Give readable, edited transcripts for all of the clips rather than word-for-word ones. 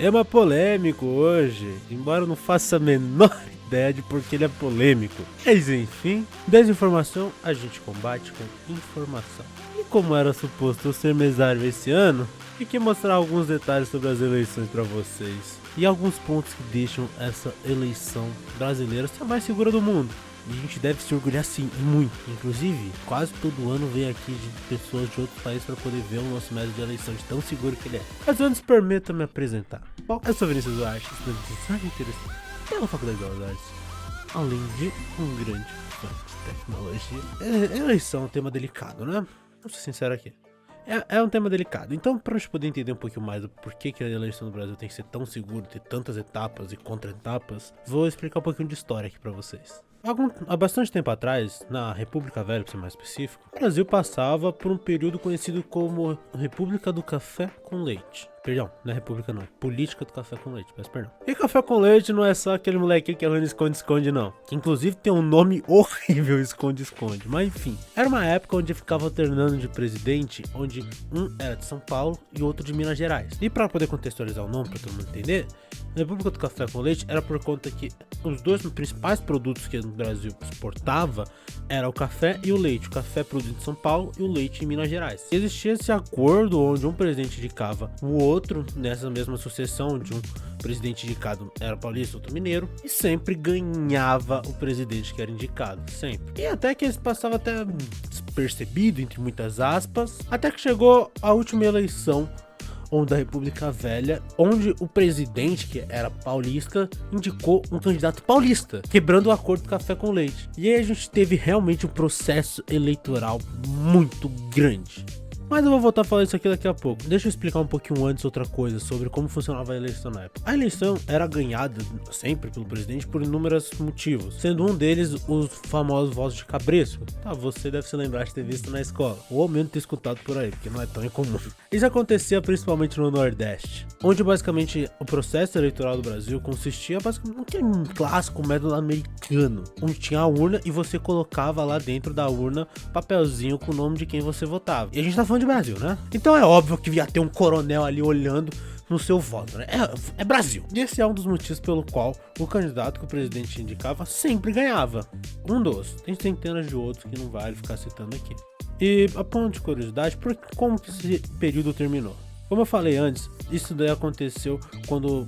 Tema polêmico hoje, embora eu não faça a menor ideia de por que ele é polêmico. Mas enfim, desinformação a gente combate com informação. E como era suposto eu ser mesário esse ano, fiquei mostrar alguns detalhes sobre as eleições para vocês. E alguns pontos que deixam essa eleição brasileira ser a mais segura do mundo. E a gente deve se orgulhar sim, e muito. Inclusive, quase todo ano vem aqui de pessoas de outros países para poder ver o nosso método de eleição, de tão seguro que ele é. Mas antes, permita-me apresentar. Bom, eu sou Vinícius Duarte, estudante de design interessante pela Faculdade de Belas Artes, além de um grande fã de tecnologia. Eleição é um tema delicado, né? Vou ser sincero aqui. É um tema delicado, então para a gente poder entender um pouquinho mais do porquê que a eleição no Brasil tem que ser tão segura, ter tantas etapas e contra-etapas, vou explicar um pouquinho de história aqui para vocês. Há bastante tempo atrás, na República Velha, para ser mais específico, o Brasil passava por um período conhecido como República do Café com Leite. Perdão, não é república não, política do café com leite, peço perdão. E café com leite não é só aquele moleque que é ruim no esconde-esconde não, que inclusive tem um nome horrível, esconde-esconde, mas enfim. Era uma época onde ficava alternando de presidente, onde um era de São Paulo e outro de Minas Gerais. E para poder contextualizar o nome, para todo mundo entender, a República do Café com Leite era por conta que os dois principais produtos que o Brasil exportava era o café e o leite. O café produzido em São Paulo e o leite em Minas Gerais. E existia esse acordo onde um presidente indicava o outro nessa mesma sucessão, onde um presidente indicado era paulista, outro mineiro, e sempre ganhava o presidente que era indicado, sempre. E até que isso passava até despercebido, entre muitas aspas, até que chegou a última eleição da República Velha, onde o presidente, que era paulista, indicou um candidato paulista, quebrando o acordo do café com leite. E aí a gente teve realmente um processo eleitoral muito grande. Mas eu vou voltar a falar isso aqui daqui a pouco. Deixa eu explicar um pouquinho antes outra coisa sobre como funcionava a eleição na época. A eleição era ganhada sempre pelo presidente por inúmeros motivos, sendo um deles os famosos votos de cabresto. Tá, você deve se lembrar de ter visto na escola, ou ao menos ter escutado por aí, porque não é tão incomum. Isso acontecia principalmente no Nordeste, onde basicamente o processo eleitoral do Brasil consistia basicamente em um clássico método americano, onde tinha a urna e você colocava lá dentro da urna papelzinho com o nome de quem você votava. E a gente tá falando de Brasil, né? Então é óbvio que ia ter um coronel ali olhando no seu voto, né? É Brasil. E esse é um dos motivos pelo qual o candidato que o presidente indicava sempre ganhava. Um dos. Tem centenas de outros que não vale ficar citando aqui. E a ponto de curiosidade, como que esse período terminou? Como eu falei antes, isso daí aconteceu quando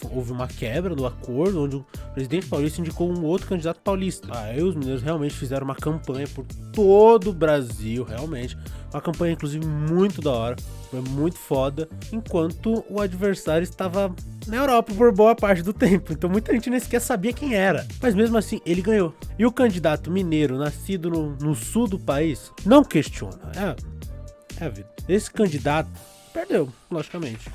houve uma quebra do acordo, onde o presidente paulista indicou um outro candidato paulista. Aí os mineiros realmente fizeram uma campanha por todo o Brasil, realmente. Uma campanha, inclusive, muito da hora, foi muito foda, enquanto o adversário estava na Europa por boa parte do tempo. Então muita gente nem sequer sabia quem era. Mas mesmo assim, ele ganhou. E o candidato mineiro, nascido no sul do país, não questiona. É a vida. Esse candidato perdeu, logicamente.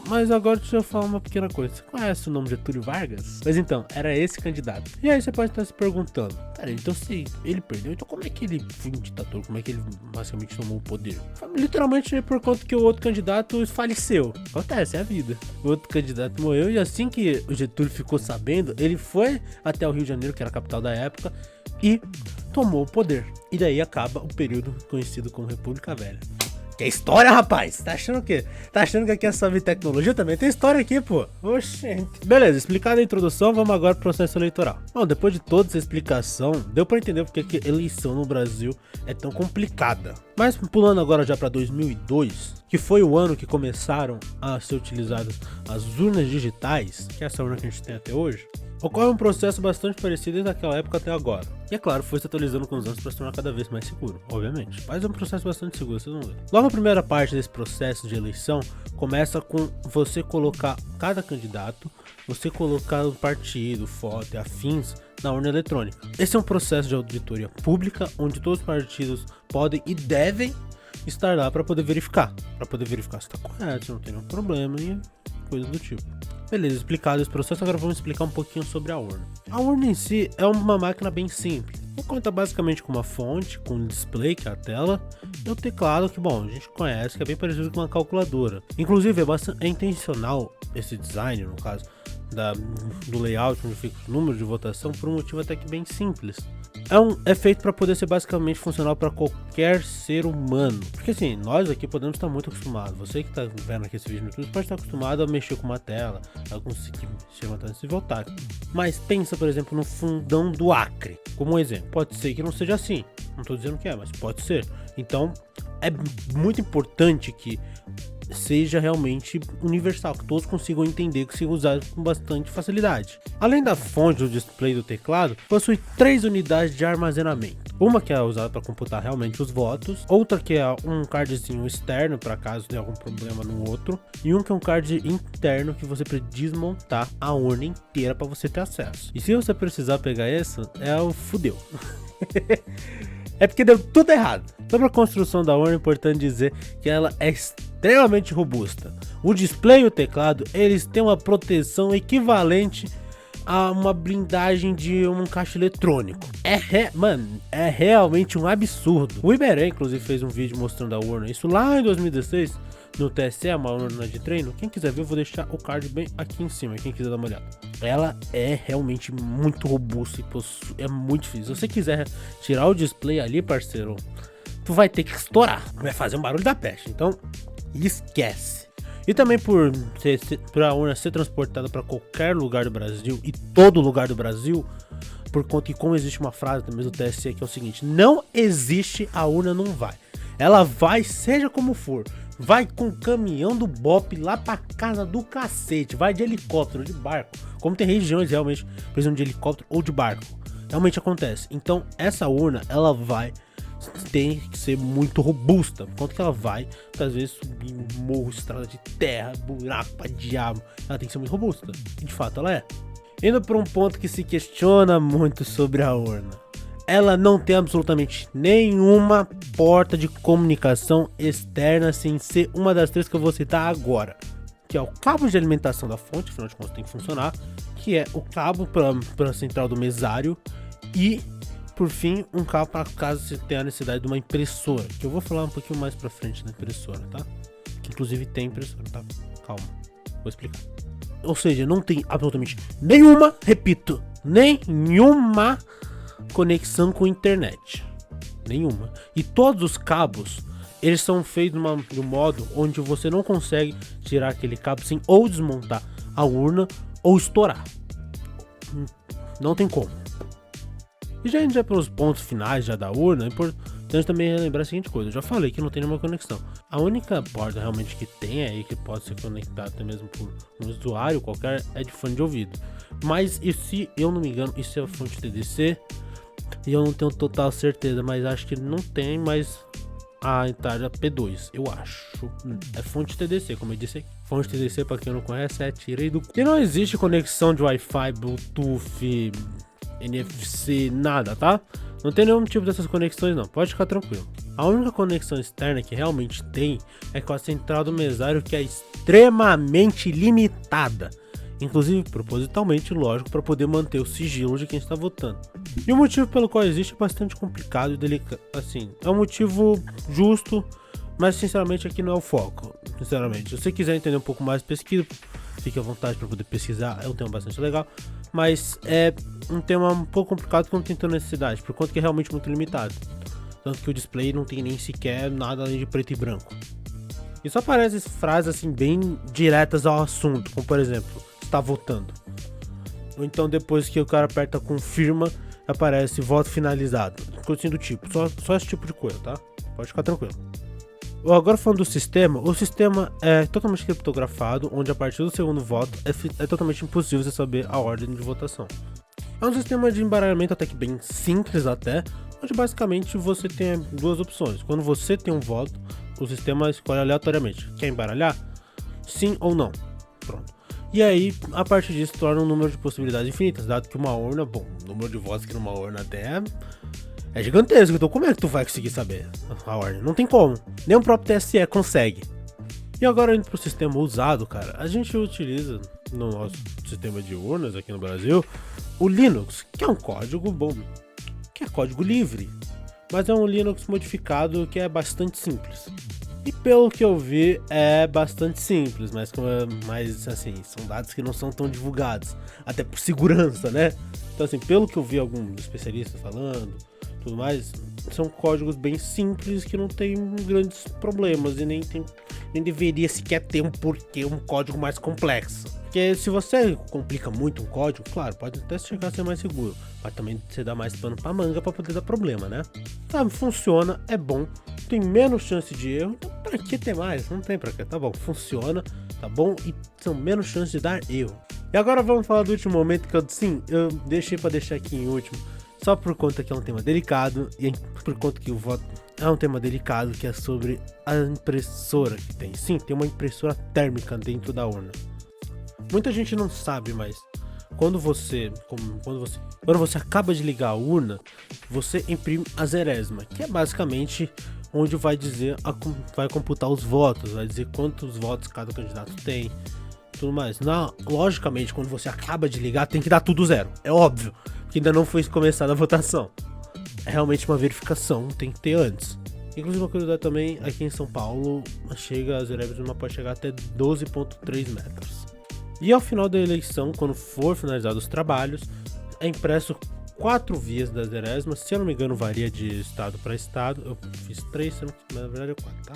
Mas agora deixa eu falar uma pequena coisa. Você conhece o nome de Getúlio Vargas? Mas então, era esse candidato. E aí você pode estar se perguntando, cara, então se ele perdeu, então como é que ele foi um ditador? Como é que ele basicamente tomou o poder? Literalmente por conta que o outro candidato faleceu. Acontece, é a vida. O outro candidato morreu e assim que o Getúlio ficou sabendo, ele foi até o Rio de Janeiro, que era a capital da época, e tomou o poder. E daí acaba o período conhecido como República Velha. Que é história, rapaz? Tá achando o quê? Tá achando que aqui é só de tecnologia? Também tem história aqui, pô. Oxente. Beleza, explicada a introdução, vamos agora pro processo eleitoral. Bom, depois de toda essa explicação, deu pra entender porque que eleição no Brasil é tão complicada. Mas pulando agora já pra 2002, que foi o ano que começaram a ser utilizadas as urnas digitais, que é essa urna que a gente tem até hoje, ocorre um processo bastante parecido desde aquela época até agora. E é claro, foi se atualizando com os anos para se tornar cada vez mais seguro, obviamente. Mas é um processo bastante seguro, vocês vão ver. Logo a primeira parte desse processo de eleição começa com você colocar cada candidato, você colocar o partido, foto e afins na urna eletrônica. Esse é um processo de auditoria pública, onde todos os partidos podem e devem estar lá para poder verificar. Para poder verificar se está correto, se não tem nenhum problema e coisas do tipo. Beleza, explicado esse processo, agora vamos explicar um pouquinho sobre a urna. A urna em si é uma máquina bem simples. Conta basicamente com uma fonte, com um display, que é a tela, e o teclado, que bom, a gente conhece, que é bem parecido com uma calculadora. Inclusive é intencional esse design, no caso, do layout onde fica o número de votação, por um motivo até que bem simples. é feito para poder ser basicamente funcional para qualquer ser humano. Porque assim, nós aqui podemos estar muito acostumados. Você que está vendo aqui esse vídeo no YouTube pode estar acostumado a mexer com uma tela, a conseguir mexer uma tela e voltar. Mas pensa, por exemplo, no fundão do Acre, como um exemplo. Pode ser que não seja assim. Não estou dizendo que é, mas pode ser. Então, é muito importante que seja realmente universal, que todos consigam entender, consigam usar com bastante facilidade. Além da fonte do display do teclado, possui 3 unidades de armazenamento. Uma que é usada para computar realmente os votos, outra que é um cardzinho externo para caso tenha algum problema no outro, e um que é um card interno que você precisa desmontar a urna inteira para você ter acesso. E se você precisar pegar essa, é o fudeu. É porque deu tudo errado. Sobre a construção da urna, é importante dizer que ela é extremamente robusta. O display e o teclado, eles têm uma proteção equivalente a uma blindagem de um caixa eletrônico. Mano, é realmente um absurdo. O Iberê, inclusive, fez um vídeo mostrando a urna, isso lá em 2016, no TSE, uma urna de treino. Quem quiser ver, eu vou deixar o card bem aqui em cima, quem quiser dar uma olhada. Ela é realmente muito robusta e é muito difícil. Se você quiser tirar o display ali, parceiro, tu vai ter que estourar, vai fazer um barulho da peste, então esquece. E também por a urna ser transportada para qualquer lugar do Brasil e todo lugar do Brasil, por conta que, como existe uma frase também do TSE que é o seguinte: não existe a urna não vai. Ela vai, seja como for. Vai com o caminhão do BOP lá pra casa do cacete. Vai de helicóptero, de barco. Como tem regiões realmente precisam de helicóptero ou de barco. Realmente acontece. Então essa urna, ela tem que ser muito robusta. Quanto que ela vai, às vezes, subir morro, estrada de terra, buraco pra diabo. Ela tem que ser muito robusta. E de fato ela é. Indo para um ponto que se questiona muito sobre a urna. Ela não tem absolutamente nenhuma porta de comunicação externa, sem ser uma das 3 que eu vou citar agora, que é o cabo de alimentação da fonte, afinal de contas tem que funcionar, que é o cabo para a central do mesário e, por fim, um cabo para caso você tenha a necessidade de uma impressora, que eu vou falar um pouquinho mais para frente da impressora, tá? Que inclusive tem impressora, tá? Calma, vou explicar. Ou seja, não tem absolutamente nenhuma, repito, nenhuma conexão com internet, nenhuma. E todos os cabos, eles são feitos de um modo onde você não consegue tirar aquele cabo sem ou desmontar a urna ou estourar. Não tem como. E já indo pelos pontos finais já da urna, é importante também lembrar a seguinte coisa: eu já falei que não tem nenhuma conexão. A única porta realmente que tem aí, que pode ser conectada até mesmo por um usuário qualquer, é de fone de ouvido. Mas e se eu não me engano, isso é a fonte TDC. E eu não tenho total certeza, mas acho que não tem mais a entrada P2, eu acho. É fonte TDC, como eu disse aqui. Fonte TDC, pra quem não conhece, é tirei do... E não existe conexão de Wi-Fi, Bluetooth, NFC, nada, tá? Não tem nenhum tipo dessas conexões não, pode ficar tranquilo. A única conexão externa que realmente tem é com a central do mesário, que é extremamente limitada. Inclusive propositalmente, lógico, para poder manter o sigilo de quem está votando. E o motivo pelo qual existe é bastante complicado e delicado. Assim, é um motivo justo, mas sinceramente aqui não é o foco. Sinceramente, se você quiser entender um pouco mais, pesquisa, fique à vontade para poder pesquisar, é um tema bastante legal. Mas é um tema um pouco complicado quando tem tanta necessidade, por conta que é realmente muito limitado. Tanto que o display não tem nem sequer nada além de preto e branco. E só aparecem frases assim bem diretas ao assunto, como por exemplo, está votando. Ou então depois que o cara aperta confirma, aparece voto finalizado. Coisinha do tipo, só esse tipo de coisa, tá? Pode ficar tranquilo. Agora falando do sistema, o sistema é totalmente criptografado, onde a partir do segundo voto é totalmente impossível você saber a ordem de votação. É um sistema de embaralhamento até que bem simples até, onde basicamente você tem 2 opções. Quando você tem um voto, o sistema escolhe aleatoriamente. Quer embaralhar? Sim ou não. Pronto. E aí, a partir disso, torna um número de possibilidades infinitas, dado que uma urna, bom, o número de votos aqui numa urna até é gigantesco, então como é que tu vai conseguir saber a ordem? Não tem como, nem o próprio TSE consegue. E agora indo pro sistema usado, cara, a gente utiliza no nosso sistema de urnas aqui no Brasil o Linux, que é um código bom, que é código livre, mas é um Linux modificado que é bastante simples. E pelo que eu vi, é bastante simples, mas assim, são dados que não são tão divulgados, até por segurança, né? Então assim, pelo que eu vi alguns especialistas falando, tudo mais, são códigos bem simples que não tem grandes problemas e nem deveria sequer ter um porquê, um código mais complexo. Porque se você complica muito um código, claro, pode até chegar a ser mais seguro, mas também você dá mais pano pra manga pra poder dar problema, né? Tá, funciona, é bom, tem menos chance de erro, então pra que ter mais? Não tem pra que, tá bom, funciona, tá bom, e são menos chances de dar erro. E agora vamos falar do último momento que eu deixei pra deixar aqui em último, só por conta que é um tema delicado, e por conta que o voto é um tema delicado, que é sobre a impressora que tem. Sim, tem uma impressora térmica dentro da urna. Muita gente não sabe, mas quando você acaba de ligar a urna, você imprime a Zeresma, que é basicamente onde vai computar os votos, vai dizer quantos votos cada candidato tem, tudo mais. Logicamente, quando você acaba de ligar, tem que dar tudo zero, é óbvio, porque ainda não foi começada a votação. É realmente uma verificação, tem que ter antes. Inclusive, uma curiosidade também, aqui em São Paulo, a Zeresma pode chegar até 12,3 metros. E ao final da eleição, quando for finalizados os trabalhos, é impresso 4 vias da Zeresma. Se eu não me engano, varia de estado para estado. Eu fiz 3, na verdade é 4, tá?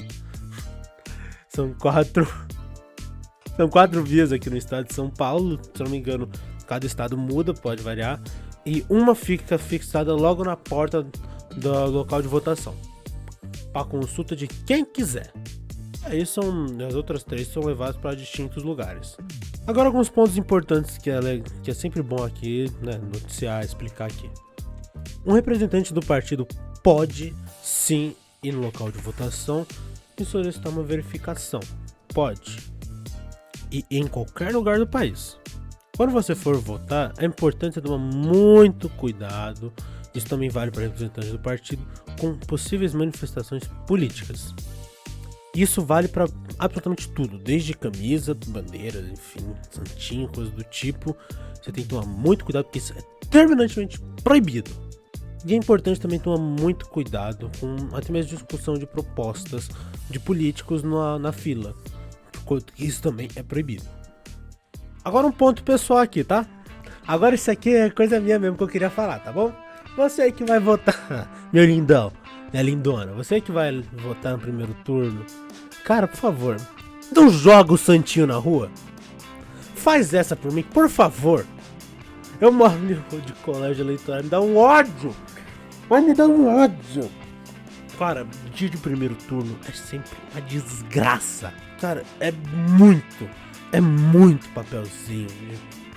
São 4 vias aqui no estado de São Paulo. Se eu não me engano, cada estado muda, pode variar. E uma fica fixada logo na porta do local de votação, para consulta de quem quiser. Aí as outras 3 são levadas para distintos lugares. Agora alguns pontos importantes que é sempre bom aqui, né, noticiar, explicar aqui. Um representante do partido pode sim ir no local de votação e solicitar uma verificação. Pode. E em qualquer lugar do país. Quando você for votar, é importante você tomar muito cuidado. Isso também vale para representantes do partido com possíveis manifestações políticas. Isso vale para absolutamente tudo, desde camisa, bandeiras, enfim, santinho, coisas do tipo. Você tem que tomar muito cuidado, porque isso é terminantemente proibido. E é importante também tomar muito cuidado com até mesmo discussão de propostas de políticos na fila, porque isso também é proibido. Agora um ponto pessoal aqui, tá? Agora isso aqui é coisa minha mesmo que eu queria falar, tá bom? Você que vai votar, meu lindão, minha lindona, você que vai votar no primeiro turno, cara, por favor, não joga o santinho na rua. Faz essa por mim, por favor. Eu moro de colégio eleitoral, me dá um ódio. Vai me dar um ódio. Cara, dia de primeiro turno é sempre uma desgraça. Cara, é muito papelzinho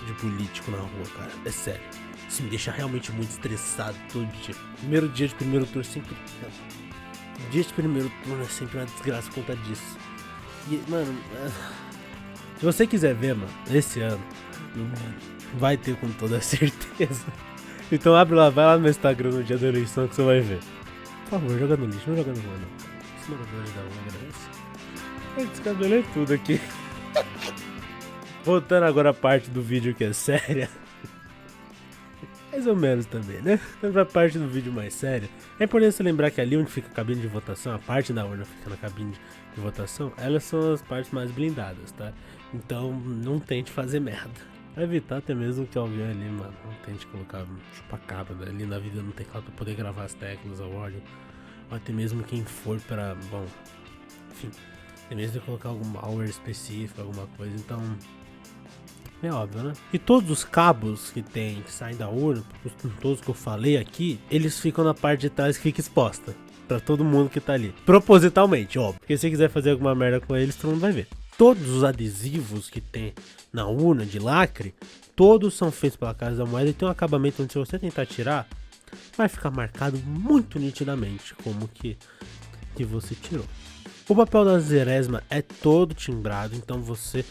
de político na rua, cara. É sério. Isso me deixa realmente muito estressado todo dia. Primeiro dia de primeiro turno sempre... Dia de primeiro turno é sempre uma desgraça por conta disso. E, mano, se você quiser ver, mano, esse ano vai ter com toda certeza. Então abre lá, vai lá no meu Instagram no dia da eleição que você vai ver. Por favor, joga no lixo, não joga no rua, não. Esse morador de dar uma agradece. Eu descabelei tudo aqui. Voltando agora a parte do vídeo que é séria. Mais ou menos também, né? Então, pra parte do vídeo mais séria, é importante você lembrar que ali onde fica a cabine de votação, a parte da urna fica na cabine de votação, elas são as partes mais blindadas, tá? Então não tente fazer merda. Pra evitar até mesmo que alguém ali, mano, não tente colocar chupa-cabra ali na vida no teclado pra poder gravar as teclas, a ordem. Ou até mesmo quem for pra, bom, enfim, até mesmo de colocar algum malware específico, alguma coisa, então... É óbvio, né? E todos os cabos que saem da urna, todos que eu falei aqui, eles ficam na parte de trás que fica exposta. Pra todo mundo que tá ali. Propositalmente, óbvio. Porque se quiser fazer alguma merda com eles, todo mundo vai ver. Todos os adesivos que tem na urna de lacre, todos são feitos pela Casa da Moeda e tem um acabamento onde se você tentar tirar, vai ficar marcado muito nitidamente como que você tirou. O papel da Zeresma é todo timbrado, então você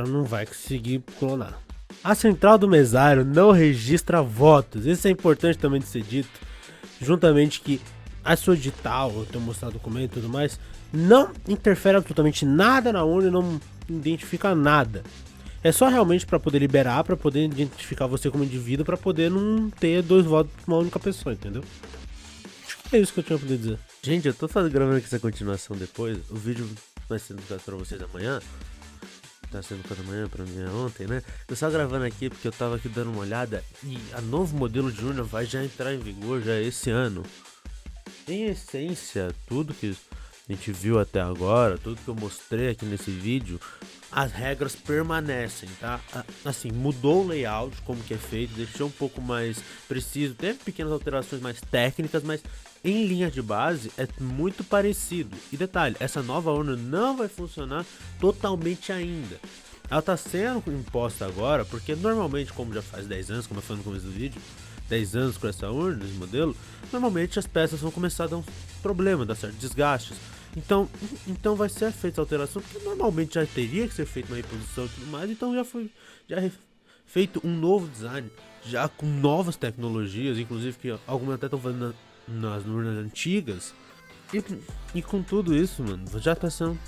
não vai conseguir clonar. A central do mesário não registra votos. Isso é importante também de ser dito. Juntamente que a sua digital, eu tenho mostrado documento e tudo mais, não interfere absolutamente nada na urna e não identifica nada. É só realmente para poder liberar, para poder identificar você como indivíduo, para poder não ter 2 votos para uma única pessoa, entendeu? É isso que eu tinha pra poder dizer. Gente, eu tô gravando aqui essa continuação depois. O vídeo vai sendo pra vocês amanhã. Tá sendo cada manhã pra mim ontem, né? Eu só gravando aqui porque eu tava aqui dando uma olhada e a novo modelo de urna vai já entrar em vigor já esse ano. Em essência, tudo que a gente viu até agora, tudo que eu mostrei aqui nesse vídeo, as regras permanecem, tá? Assim, mudou o layout, como que é feito, deixou um pouco mais preciso, teve pequenas alterações mais técnicas, mas em linha de base é muito parecido. E detalhe, essa nova urna não vai funcionar totalmente ainda. Ela tá sendo imposta agora, porque normalmente, como já faz 10 anos, como eu falei no começo do vídeo, 10 anos com essa urna, esse modelo, normalmente as peças vão começar a dar um problema, dar certos desgastes. Então vai ser feita a alteração, porque normalmente já teria que ser feita uma reposição e tudo mais, então já foi feito um novo design, já com novas tecnologias, inclusive que algumas até estão fazendo nas urnas antigas. E com tudo isso, mano, já tá sendo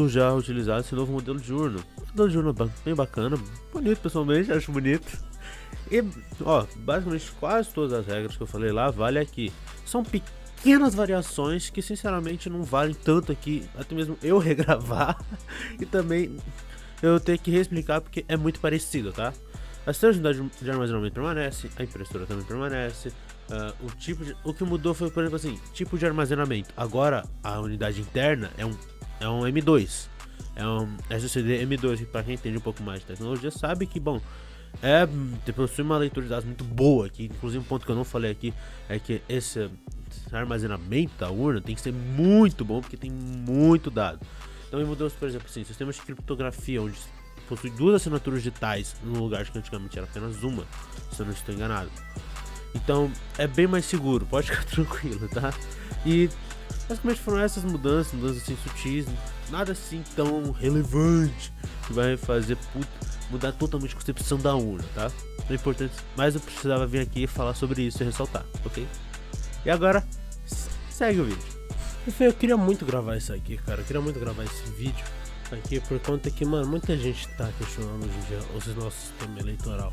já utilizado esse novo modelo de urna. Um modelo de urna bem bacana, bonito pessoalmente, acho bonito. E, ó, basicamente quase todas as regras que eu falei lá vale aqui. São pequenas variações que sinceramente não valem tanto aqui, até mesmo eu regravar e também eu ter que reexplicar porque é muito parecido, tá? A unidade de armazenamento permanece, a impressora também permanece, o que mudou foi, por exemplo assim, tipo de armazenamento. Agora a unidade interna é um M2, é um SSD M2, que para quem entende um pouco mais de tecnologia sabe que, bom, possui uma leitura de dados muito boa, que inclusive um ponto que eu não falei aqui é que esse armazenamento da urna tem que ser muito bom, porque tem muito dado. Então ele mudou, por exemplo assim, sistemas de criptografia, onde possui 2 assinaturas digitais no lugar que antigamente era apenas uma, se eu não estou enganado. Então é bem mais seguro, pode ficar tranquilo, tá? E basicamente foram essas mudanças assim sutis, nada assim tão relevante que vai fazer mudar totalmente a concepção da urna, tá? Não é importante, mas eu precisava vir aqui falar sobre isso e ressaltar, ok? E agora, segue o vídeo. Enfim, eu queria muito gravar isso aqui, cara. Eu queria muito gravar esse vídeo aqui por conta que, mano, muita gente tá questionando hoje em dia o nosso sistema eleitoral.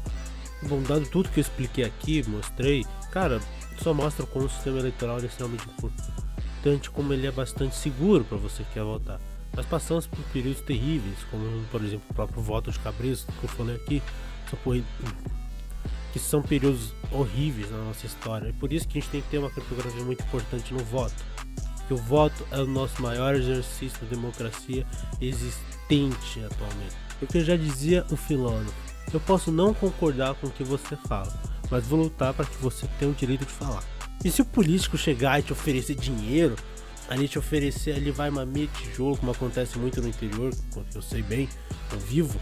Bom, dado tudo que eu expliquei aqui, mostrei, cara, só mostra como o sistema eleitoral é extremamente importante, como ele é bastante seguro para você que quer votar. Nós passamos por períodos terríveis, como por exemplo o próprio voto de cabresto que eu falei aqui, que são períodos horríveis na nossa história. É por isso que a gente tem que ter uma criptografia muito importante no voto. Que o voto é o nosso maior exercício de democracia existente atualmente. Porque já dizia o filósofo, eu posso não concordar com o que você fala, mas vou lutar para que você tenha o direito de falar. E se o político chegar e te oferecer dinheiro, ali te oferecer ali vai mamia tijolo, como acontece muito no interior, eu sei bem, eu vivo,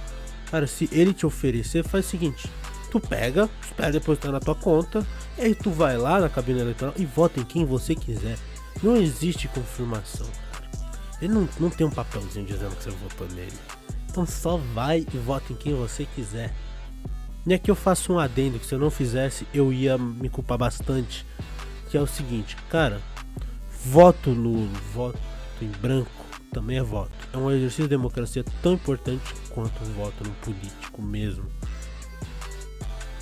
cara, se ele te oferecer, faz o seguinte, tu pega, espera depositar na tua conta, e aí tu vai lá na cabine eleitoral e vota em quem você quiser. Não existe confirmação, cara. Ele não tem um papelzinho dizendo que você votou nele. Então só vai e vota em quem você quiser. E aqui eu faço um adendo que se eu não fizesse eu ia me culpar bastante. Que é o seguinte, cara, voto nulo, voto em branco também é voto. É um exercício de democracia tão importante quanto um voto no político mesmo.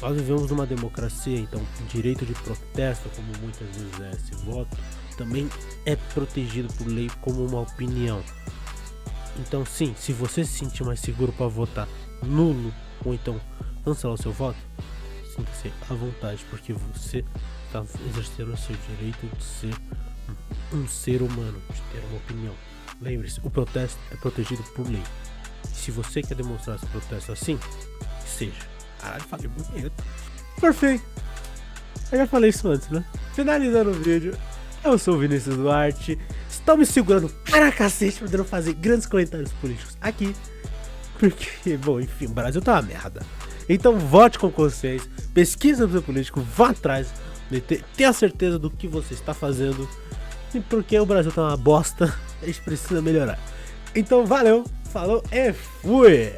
Nós vivemos numa democracia, então o direito de protesto, como muitas vezes é esse voto, também é protegido por lei como uma opinião. Então sim, se você se sentir mais seguro para votar nulo ou então cancelar o seu voto, sinta-se à vontade, porque você está exercendo o seu direito de ser um ser humano, de ter uma opinião. Lembre-se, o protesto é protegido por lei. Se você quer demonstrar esse protesto assim, que seja. Caralho, falei bonito. Perfeito. Eu já falei isso antes, né? Finalizando o vídeo, eu sou o Vinícius Duarte. Estou me segurando para cacete, podendo fazer grandes comentários políticos aqui. Porque, bom, enfim, o Brasil tá uma merda. Então vote com consciência, pesquisa no seu político, vá atrás, tenha certeza do que você está fazendo. E porque o Brasil tá uma bosta, a gente precisa melhorar. Então valeu, falou e fui!